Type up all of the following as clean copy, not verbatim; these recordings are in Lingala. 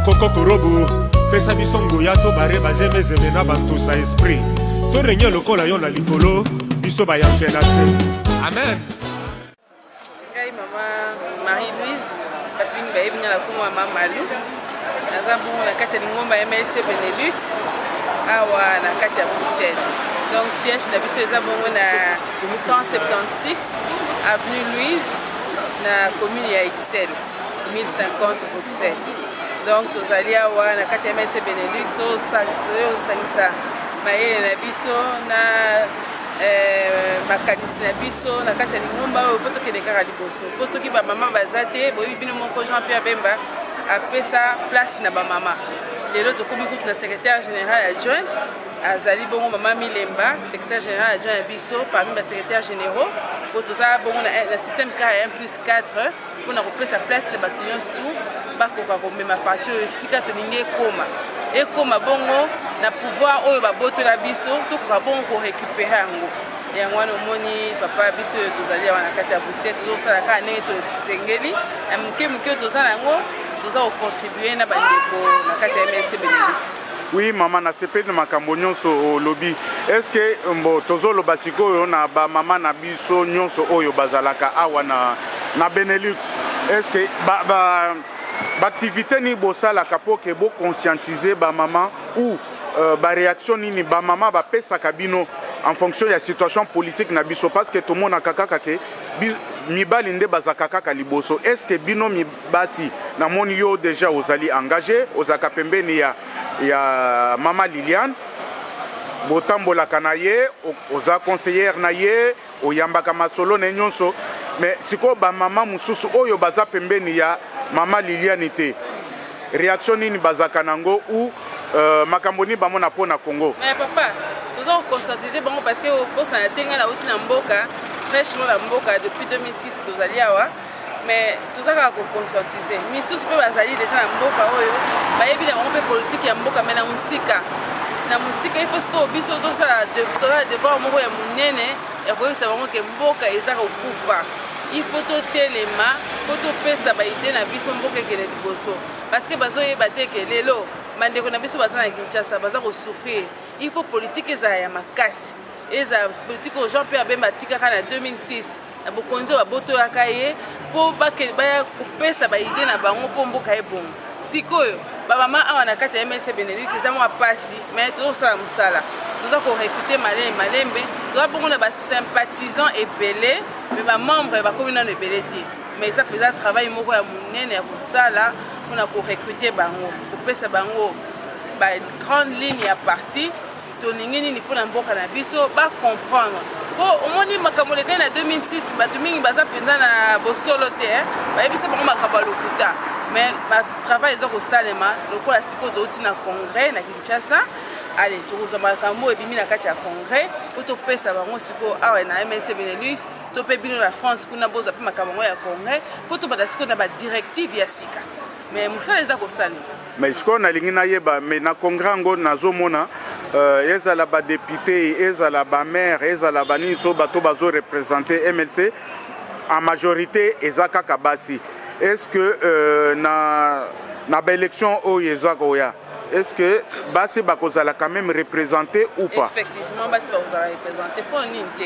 Mokoko korobo pesa biso ngoya to bare bazemezeme na bantusa esprit to renye lokola yo na likolo biso bayambe na se. Amen. Ngai mama Marie-Louise Patrick Baibina la kuma mama Malu naza bongo na kati ya lingomba ya MLC Benelux awa na kati ya Bruxelles. Donc siège na biso eza bongo na 176 avenue Louise na commune ya Excel 1050 Bruxelles. Donc tozali awa na kati ya MLC Benelux tozosangisa mayele na biso na makanisi na biso na kati ya lingomba oyo po tokende kaka liboso po soki bamama baza te boyebi bino moko Jean-Pierre Bemba apesa place na bamama. Lelo tokomi kutu na secrétaire général adjoint azali bongo mama Milemba secrétaire général adjoint ya biso parmi basecrétaires généraux po tozala bongo na système K1+4 mpona kopesa place na bato nyonso tu bakoka komema parti oyo esika tolingi ekoma bongo na pouvoir oyo babotola biso tokoka bongo korécupere yango wana omoni papa biso oyo tozali awa na kati ya Bruxelles tozosala kaka ndenge tosengeli na moke oyo tozala yango toza kocontribue na bandeko na kati ya MLC Benelux. Oui, maman, na sepeli makambo nyonso olobi. Est-ce que mbo tozoloba sikoyo na ba mama na biso nyonso oyo bazalaka awa na Benelux? Est-ce que ba activité ni bosalaka po ke bo conscientiser ba mama ou ba réaction nini ba mama ba pesa kabino en fonction ya situation politique na biso parce que tout le monde a kaka ke mibali nde bazaka kaka liboso. Est-ce que bino mibasi na moni yo déjà ozali engagé ozaka pembeni ya mama Liliane botambolaka na ye oza conseillère na ye oyambaka masolo na nyonso mais siko ba mama mususu oyo baza pembeni ya mama Liliane te réaction nini bazaka nango ou makambo ni bamona po na Congo? Mais papa toza conscientiser bango parce que bosa na tenga na uti na mboka fraîchement na mboka depuis 2006 tozali awa mais tozaka ko conscientiser misusu pe bazali déjà na mboka oyo bayebi na bango pe politique ya mboka mais na musika il faut que biso tosala devoir moko ya munene ya koyebisa bango ke mboka eza kokufa. Il faut totelema po topesa baide na biso mboka ekende liboso parce que bazoyeba te ke lelo bandeko na biso baza na Kinshasa baza kosouffrir. Il faut politique ezala ya makasi eza politique oyo Jean-Pierre Bemba atikaka na 2006 na bokonzi oyo babotolaka ye po baya kopesa baide na bango po mboka ebongo. Sikoyo bamama awa na kati ya MLC Benelux eza mwa pasi mais tozosala mosala toza korecruter malembe toza bongo na basympathisant ebele mais bamembre bakomi nano ebele te mais eza mpenza travail moko ya monene ya kosala mpona korecruter bango kopesa bango bagrande ligne ya parti tolingi nini mpona mboka na biso bacomprendre po omoni makambo lekali na 2006 bato mingi baza mpenza na bosolo te bayebisa bango makambo ya lokuta mais batravail eza kosalema lokola sikoyo touti na congrès na Kinshasa ale tokozwa makambo ebimi na kati ya congrès po topesa bango sikoyo awa na MLC Benelux to mpe bino na France kuna bozwa mpe makambo yango ya congrès po tobanda sikoyo na badirective ya sika mais mosala eza kosalema. Mais sikoyo nalingi nayeba mais na congrès yango nazomona ezala badepute ezala bamaire ezala banini so bato bazorepresente MLC en majorité eza kaka basi. Est-ce que na baélection oyo eza koya est-ce que basi bakozala quand même représenté ou pas? Effectivement basi bakozala représenté po nini te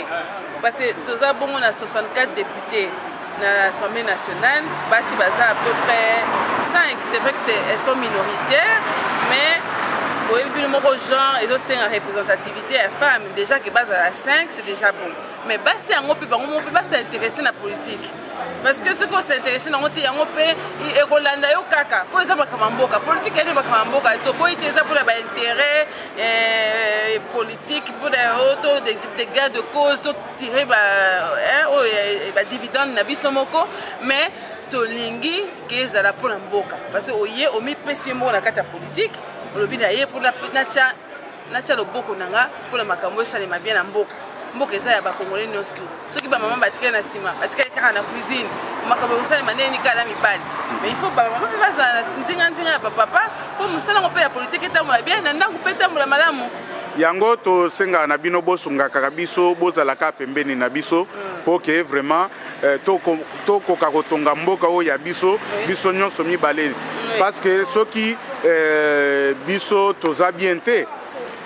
parce que toza bongo na 64 députés na l'Assemblée nationale basi baza à peu près 5. C'est vrai que elles sont minoritaires mais oyebi moko genre ezosenga représentativité ya femme déjà que base à 5 c'est déjà bon mais basi yango mpe bango moko mpe basintéresser na politique parce que ce qu'on s'intéresse nango te yango mpe ekolanda yo kaka po eza makambo mboka politique ene makambo mboka to boyi te eza mpona baintérêt politique mpona oto des gains de cause to tire badividende na biso moko mais tolingi ke ezala mpona mboka parce que oye omipesi yo moko na kati ya politique olobi na ye mpona natya loboko nanga mpona makambo esalema bien na mboka eza ya bakongolais nyonso tu soki bamama batikali na nsima batikali kaka na cuisine makambo ekosalema ndenge kala mibali mais il faut bamama mpe bazala na ndinga ya bapapa mpo mosala ngo mpe ya politike etambola bien na ndako mpe etambola malamu yango tosengaka na bino bosungaka biso bozalaka pembeni na biso po ke vraiment tokoka kotonga mboka oyo ya biso nyonso mibale parce que soki biso toza bien te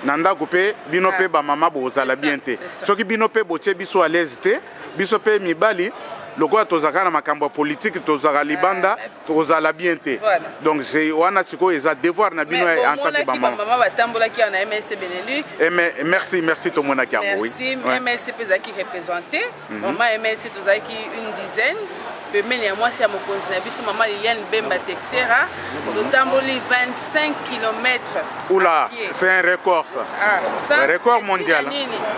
na ndako mpe bino mpe bamama bozala bien te soki bino mpe botie biso à l'aise te biso mpe mibali lokola tozalaka na makambo ya politike tozalaka libanda tozala bien te donc wana sikoyo eza devoir na bino en tant que bamama batambolaki na MLC Benelux. Merci tomonaki yango. Merci MLC mpe ezalaki représenté mama MLC tozalaki une dizaine pembeni ya mwasi ya mokonzi na biso mama Liliane Bemba Texera totamboli 25 km. Oula, c'est un record ça. Un record mondial.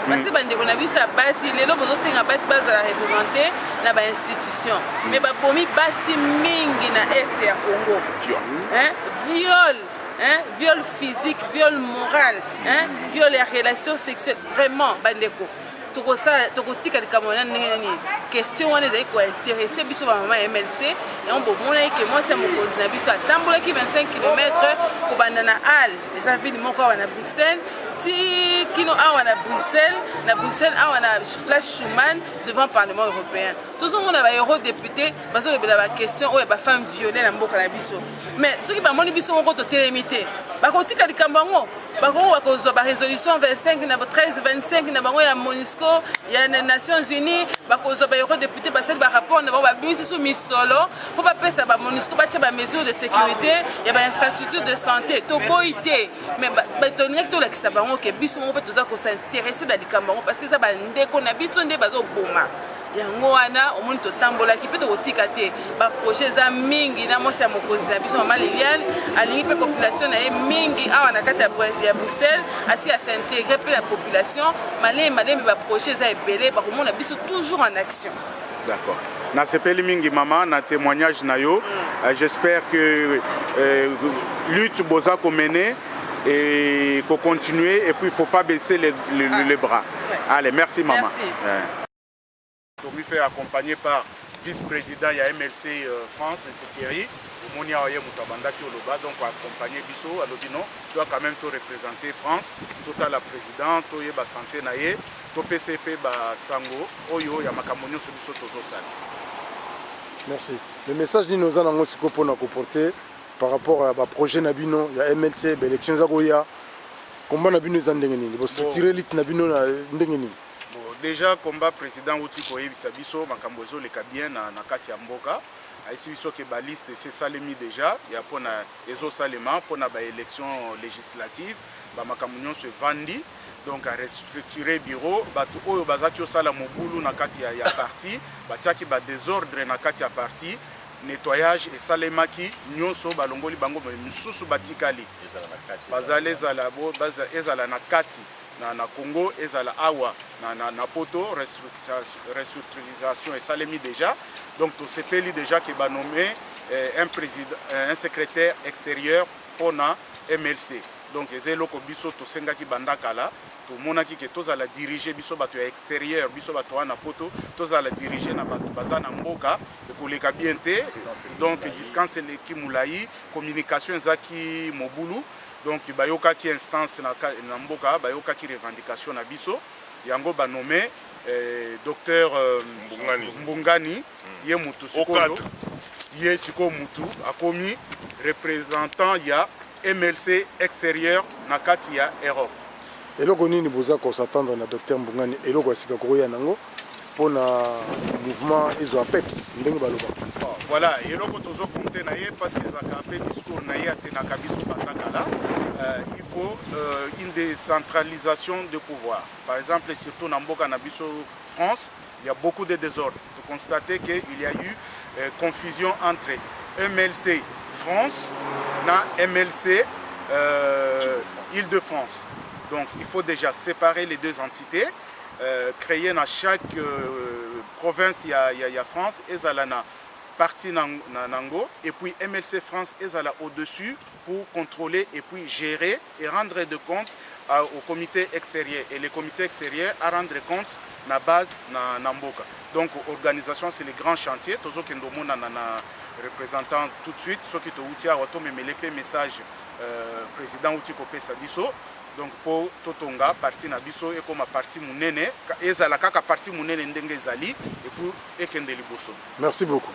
Parce que bandeko na biso ya basi lelo bozosenga basi bazala représenté na ba institution mais babomi basi mingi na este ya Congo. Viol, viol physique, viol moral, viol ya relation sexuelle, vraiment bandeko. Tokotika likamona nini question wana ezali ko intéresser biso ba mama MLC et on bomona ke moi c'est mokonzi na biso atambolaki 25 km ko banda na Halle eza ville moko wana Bruxelles ti kino awa na Bruxelles awa na place Schuman devant le Parlement européen tous on a ba eurodéputé bazo lobela ba question oyo ba femme violée na mboka na biso mais ceux qui ba moni biso moko to télémité ba kotika likambango bakozwa ba résolution 25 na 13 25 na bango ya MONUSCO ya Nations Unies bakozwa ba eurodéputé basali ba rapport na ba bimisi sous misolo po ba pesa ba MONUSCO ba tia ba mesures de sécurité ya ba infrastructure de santé to boité mais ba toninga to la kisa bango ke biso mo pe toza ko s'intéresser na likambango parce que ça ba ndeko na biso nde bazo boma yango wana omuntu totambolaki mpe tokotika te baprojet eza mingi na mwasi ya mokonzi na biso mama Liliane alingi mpe population na ye mingi awa na kati ya Bruxelles asi asintegre mpe la population malembi baprojet eza ebele bakomona biso toujours en action. D'accord. Na sepeli mingi mama na témoignage na yo j'espère que lutte boza ko mener et qu'on continue et puis il faut pas baisser les bras. Allez, merci maman. Merci. Je me fais accompagner par vice-président ya MLC France, M. Thierry. Monia Oye Moutabanda qui Oloba, donc accompagner Bisso, Alobino, doit quand même te représenter France, tout à la présidente, Oye ba santé naye, to PCP ba Sango, Oyo ya makamonyo sur Bisso Tozo Sali. Merci. Le message ni nous avons aussi pour nous porter par rapport à projet Nabino, il y a MLC, l'élection Zagoya, combat Nabino Zandengeni, il faut structurer l'île Nabino Ndengeni. Déjà combat président Outi Koyebisa Bisso makambozo le kabien na kati ya mboka aisi biso ke ba liste c'est salemi déjà ya pona ezo salema pona ba élection législative ba makamunyo se vandi donc à restructurer bureau bato oyo bazaki osala mobulu na kati ya parti batiaki ba désordre na kati ya parti nettoyage et salemaki nyonso balongoli bango misusu batikali bazale ezala bo baza ezala na kati na Congo ezala awa na poto restructuration et salemi déjà donc to sepeli déjà qui va nommer un secrétaire extérieur pour na MLC donc ezelo ko biso to senga ki bandakala to monaki ke tozala diriger biso bato ya extérieur biso bato na poto tozala diriger na bato bazana mboka ekoleka bien te donc distance leki mulai communication zaki mobulu donc bayoka ki instance na mboka bayoka ki revendication na biso yango ba nommé docteur Mbungani ye mutu sikolo ye siko mutu akomi représentant ya MLC extérieur na kati ya Europe. Eloko nini boza ko s'attendre na docteur Mbungani eloko asika ko ya nango pona mouvement izo peps ndenge baloba. Voilà, eloko tozo compter na ye parce que zaka pe discours na ye atenaka biso bandakala il faut une décentralisation de pouvoir. Par exemple, surtout dans Mboka Nabiso France, il y a beaucoup de désordre. Vous constatez qu'il y a eu confusion entre MLC France et MLC Île-de-France. Donc il faut déjà séparer les deux entités, créer dans chaque province il y a France et Zalana partie Nango et puis MLC France et Zala au-dessus pour contrôler et puis gérer et rendre de compte au comité extérieur et les comités extérieurs à rendre compte na base na Namboka. Donc organisation c'est les grands chantiers tozo kendo mona na représentant tout de suite ceux qui to outia auto memelepe message président outi ko pesa biso donc pour totonga parti na biso et comme parti munene ezala kaka parti munene ndenge ezali et pour ekende liboso. Merci beaucoup.